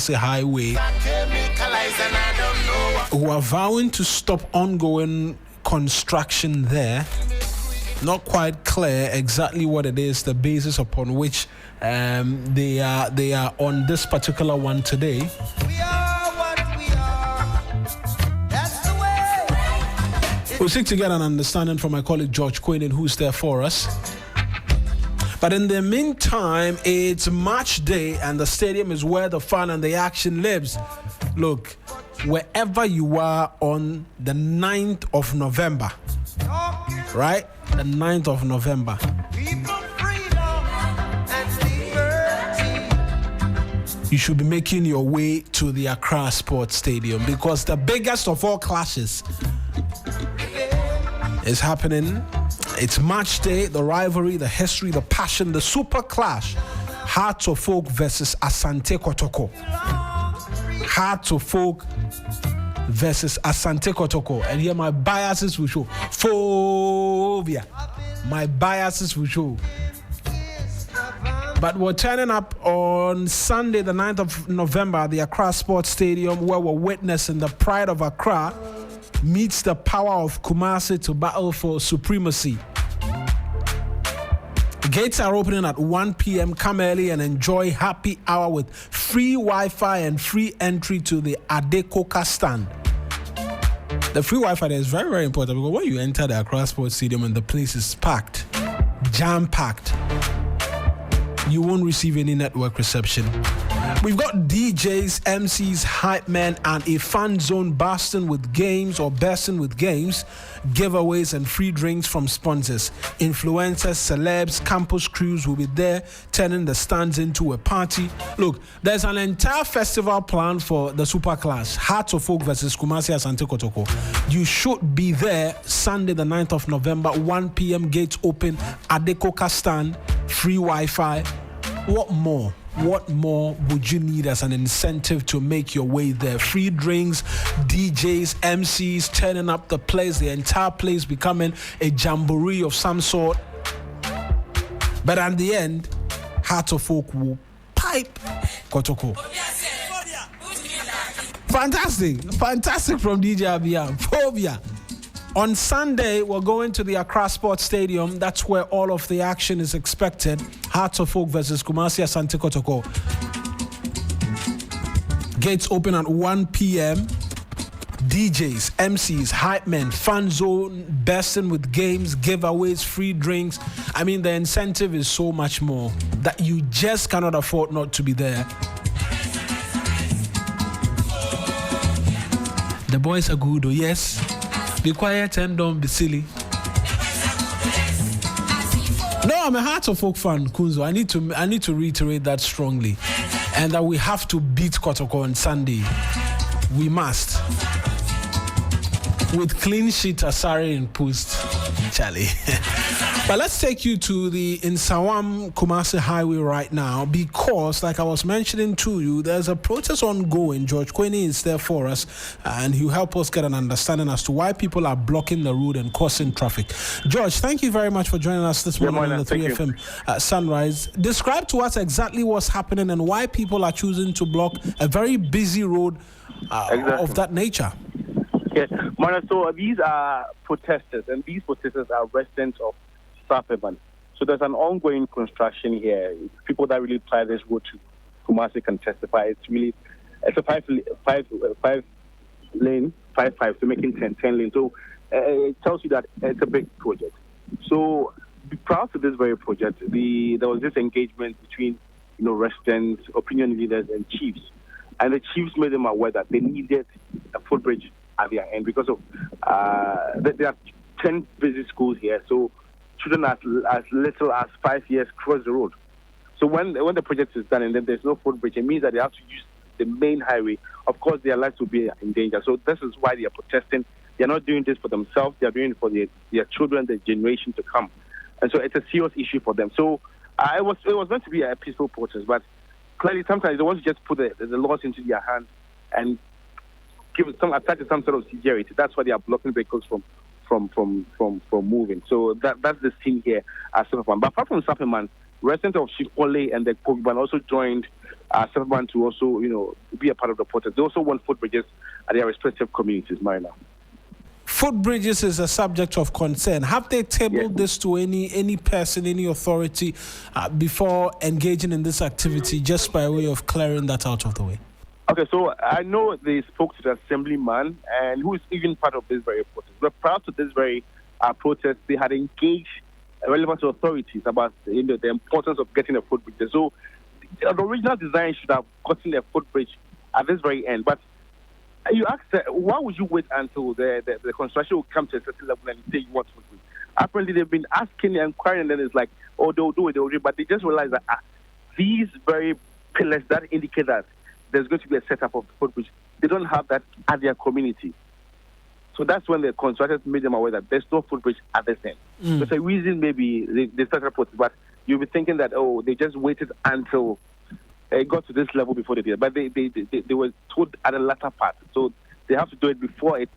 Nsawam-Kumasi Highway, who are vowing to stop ongoing construction there. Not quite clear exactly what it is, the basis upon which they are on this particular one today. We'll seek to get an understanding from my colleague George Quinn, who's there for us. But in the meantime, it's match day and the stadium is where the fun and the action lives. Look, wherever you are on the 9th of November, right? The 9th of November. You should be making your way to the Accra Sports Stadium because the biggest of all clashes is happening. It's match day, the rivalry, the history, the passion, the super clash. Hearts of Folk versus Asante Kotoko. Hearts of Folk versus Asante Kotoko. And here my biases will show. Phobia. My biases will show. But we're turning up on Sunday, the 9th of November at the Accra Sports Stadium, where we're witnessing the pride of Accra meets the power of Kumasi to battle for supremacy. Gates are opening at 1 p.m. Come early and enjoy happy hour with free Wi-Fi and free entry to the Adekoka stand. The free Wi-Fi there is very, very important because when you enter the Accra Sports Stadium and the place is packed, jam-packed, you won't receive any network reception. We've got DJs, MCs, hype men, and a fan zone bursting with games, giveaways, and free drinks from sponsors. Influencers, celebs, campus crews will be there, turning the stands into a party. Look, there's an entire festival planned for the Super Clash, Hearts of Folk versus Kumasi Asante Kotoko. You should be there Sunday, the 9th of November, 1 p.m. Gates open, Adekoka stand, free Wi-Fi. What more? What more would you need as an incentive to make your way there? Free drinks, DJs, MCs, turning up the place, the entire place becoming a jamboree of some sort. But at the end, Heart of Folk will pipe Kotoko. Fantastic from DJ Abia. Phobia. On Sunday, we're going to the Accra Sports Stadium. That's where all of the action is expected. Hearts of Folk versus Kumasi Asante Kotoko. Gates open at 1 p.m. DJs, MCs, hype men, fan zone, bursting with games, giveaways, free drinks. I mean, the incentive is so much more that you just cannot afford not to be there. The boys are good, oh yes. Be quiet and don't be silly. No, I'm a Heart of Folk fan, Kunzo. I need to reiterate that strongly. And that we have to beat Kotoko on Sunday. We must. With clean sheet, Asari in post. Charlie. But let's take you to the Nsawam-Kumasi Highway right now because, like I was mentioning to you, there's a protest ongoing. George Quinny is there for us and he'll help us get an understanding as to why people are blocking the road and causing traffic. George, thank you very much for joining us this morning on the 3FM Sunrise. Describe to us exactly what's happening and why people are choosing to block a very busy road of that nature. Yes, so these are protesters, and these protesters are residents of Sapeiman. So there's an ongoing construction here. People that really apply this road to Kumasi can testify. It's a five lane, so making 10 lane. So it tells you that it's a big project. So prior to this very project, there was this engagement between residents, opinion leaders, and chiefs. And the chiefs made them aware that they needed a footbridge at their end because of there are 10 busy schools here. So children as little as 5 years cross the road. So when the project is done and then there's no footbridge, it means that they have to use the main highway. Of course, their lives will be in danger. So this is why they are protesting. They are not doing this for themselves. They are doing it for their children, the generation to come. And so it's a serious issue for them. So it was meant to be a peaceful protest, but clearly sometimes they want to just put the laws into their hands and attach some sort of security. That's why they are blocking vehicles from moving. So that's the scene here at Sapeiman. But apart from Sapeiman, residents of Shikole and the Kogban also joined Sapeiman to also, be a part of the protest. They also want footbridges at their respective communities, Marina. Footbridges is a subject of concern. Have they tabled this to any person, any authority before engaging in this activity, just by way of clearing that out of the way? Okay, so I know they spoke to the assemblyman, and who is even part of this very protest. But prior to this very protest, they had engaged relevant authorities about the importance of getting a footbridge. So the original design should have gotten a footbridge at this very end. But you ask, why would you wait until the construction will come to a certain level and say you want footbridge? Apparently, they've been asking and inquiring, and then it's like, oh, they'll do it, but they just realize that these very pillars that indicate that there's going to be a setup of the footbridge, they don't have that at their community. So that's when the contractors made them aware that there's no footbridge at this end. There's a reason maybe they started protest, but you'll be thinking that, oh, they just waited until it got to this level before they did. But they were told at the latter part. So they have to do it before it's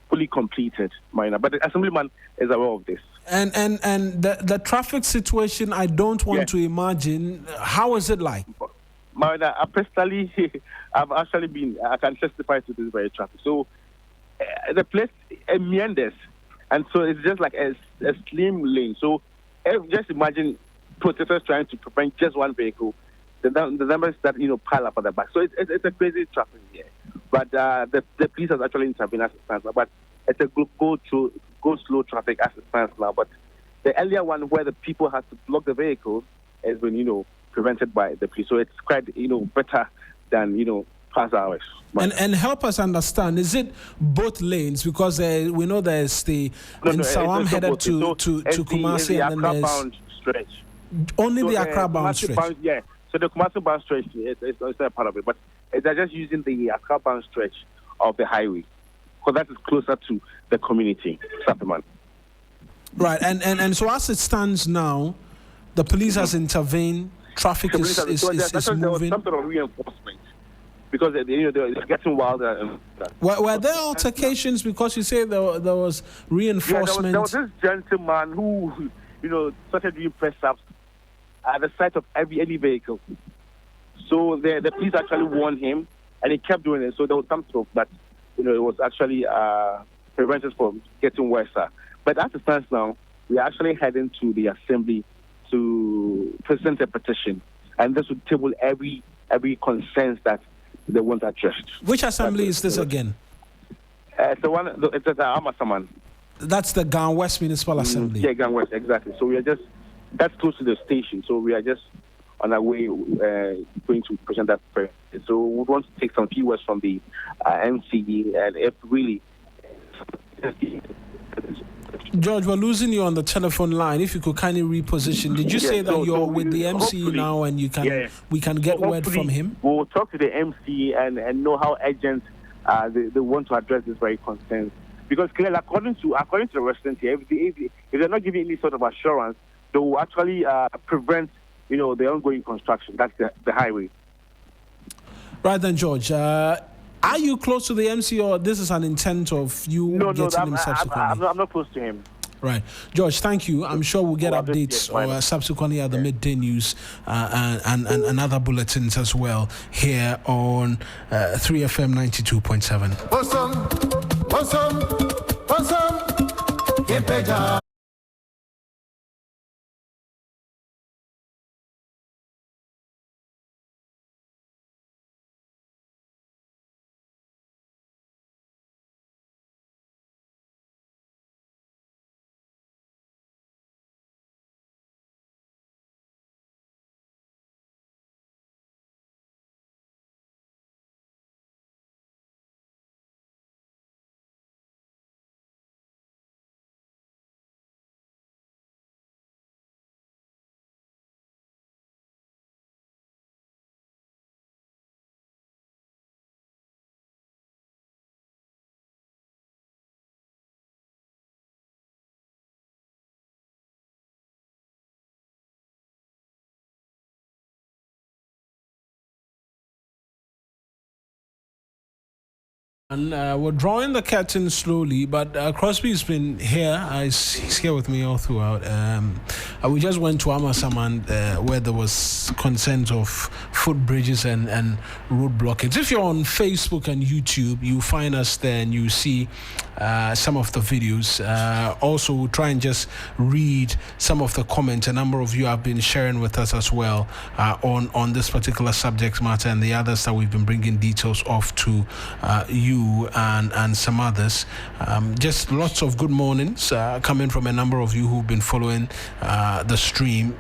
fully completed, Marina. But the assemblyman is aware of this. And the traffic situation, I don't want to imagine. How is it like? Marina, personally, I've actually been, I can testify to this very traffic. So the place meanders, and so it's just like a slim lane. So just imagine protesters trying to prevent just one vehicle. The numbers that pile up at the back. So it's a crazy traffic here. But the police has actually intervened as it stands now. But it's a go slow traffic as it stands now. But the earlier one where the people had to block the vehicles has been prevented by the police. So it's quite better than past hours. And help us understand, is it both lanes? Because we know there's the Nsawam headed to Kumasi, and then there's stretch. Only the Accra bound stretch. So the Kumasi bound stretch is not a part of it, but they're just using the Accra bound stretch of the highway, because that is closer to the community, Sapeiman. Right, and so as it stands now, the police has intervened. Traffic is moving. There was some sort of reinforcement because they're getting wilder. Were there altercations because you say there was reinforcement? There was this gentleman who started doing press ups at the sight of any vehicle. So the police actually warned him, and he kept doing it. So there was some sort of that, it was actually prevented from getting worse. But as it stands now, we are actually heading to the assembly to present a petition, and this would table every concern that they want addressed. Which assembly is this again? It's the one. It's at Amasaman. That's the Gan West Municipal Assembly. Yeah, Gan West, exactly. So we are that's close to the station. So we are just on our way going to present that prayer. So we want to take some few words from the MCE, and if really. George, we're losing you on the telephone line. If you could kindly reposition. Did you say that you're with the MCE now, and we can get word from him? We'll talk to the MCE and know how urgent they want to address this very concern. Because clearly, according to the residents here, if they're not giving any sort of assurance, they will actually prevent the ongoing construction. That's the highway. Right then, George. Are you close to the MC, or this is an intent of you getting him subsequently? I'm not close to him. Right. George, thank you. I'm sure we'll get updates or subsequently at the midday news and other bulletins as well here on 3FM 92.7. Awesome. And we're drawing the curtain slowly, but Crosby's been here. He's here with me all throughout. We just went to Nsawam-Kumasi where there was concerns of footbridges and road blockades. If you're on Facebook and YouTube, you find us there and you see some of the videos. Also, we'll try and just read some of the comments. A number of you have been sharing with us as well on this particular subject matter and the others that we've been bringing details of to you and some others. Just lots of good mornings coming from a number of you who've been following the stream.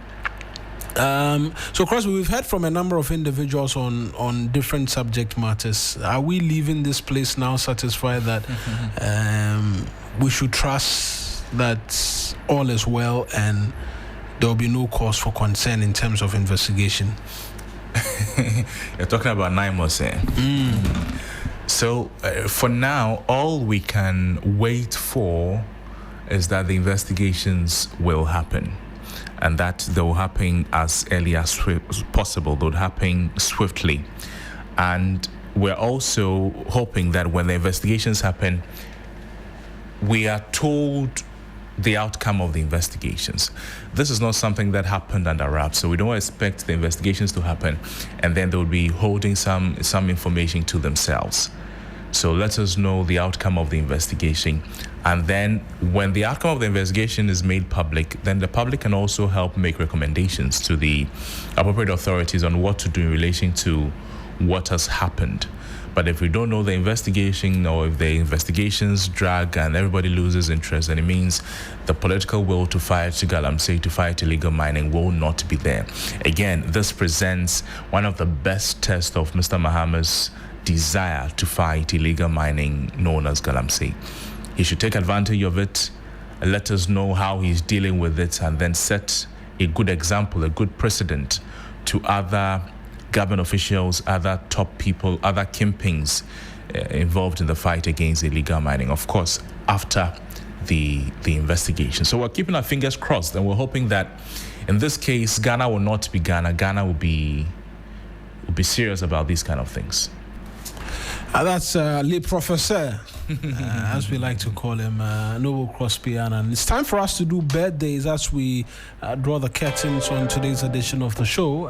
So, Crosby, we've heard from a number of individuals on different subject matters. Are we leaving this place now satisfied that we should trust that all is well and there will be no cause for concern in terms of investigation? You're talking about 9 months, eh? So, for now, all we can wait for is that the investigations will happen, and that they will happen as early as possible. They will happen swiftly. And we're also hoping that when the investigations happen, we are told the outcome of the investigations. This is not something that happened under wraps, so we don't expect the investigations to happen and then they will be holding some information to themselves. So let us know the outcome of the investigation, and then when the outcome of the investigation is made public, then the public can also help make recommendations to the appropriate authorities on what to do in relation to what has happened. But if we don't know the investigation, or if the investigations drag and everybody loses interest, then it means the political will to fight Galamsey, to fight illegal mining, will not be there. Again, this presents one of the best tests of Mr. Mahama's desire to fight illegal mining known as Galamsey. He should take advantage of it, let us know how he's dealing with it, and then set a good example, a good precedent to other government officials, other top people, other kingpins involved in the fight against illegal mining, of course, after the investigation. So we're keeping our fingers crossed, and we're hoping that in this case, Ghana will not be Ghana. Ghana will be serious about these kind of things. That's Le Professor, as we like to call him, Noble Crosby. And it's time for us to do birthdays as we draw the curtains on today's edition of the show.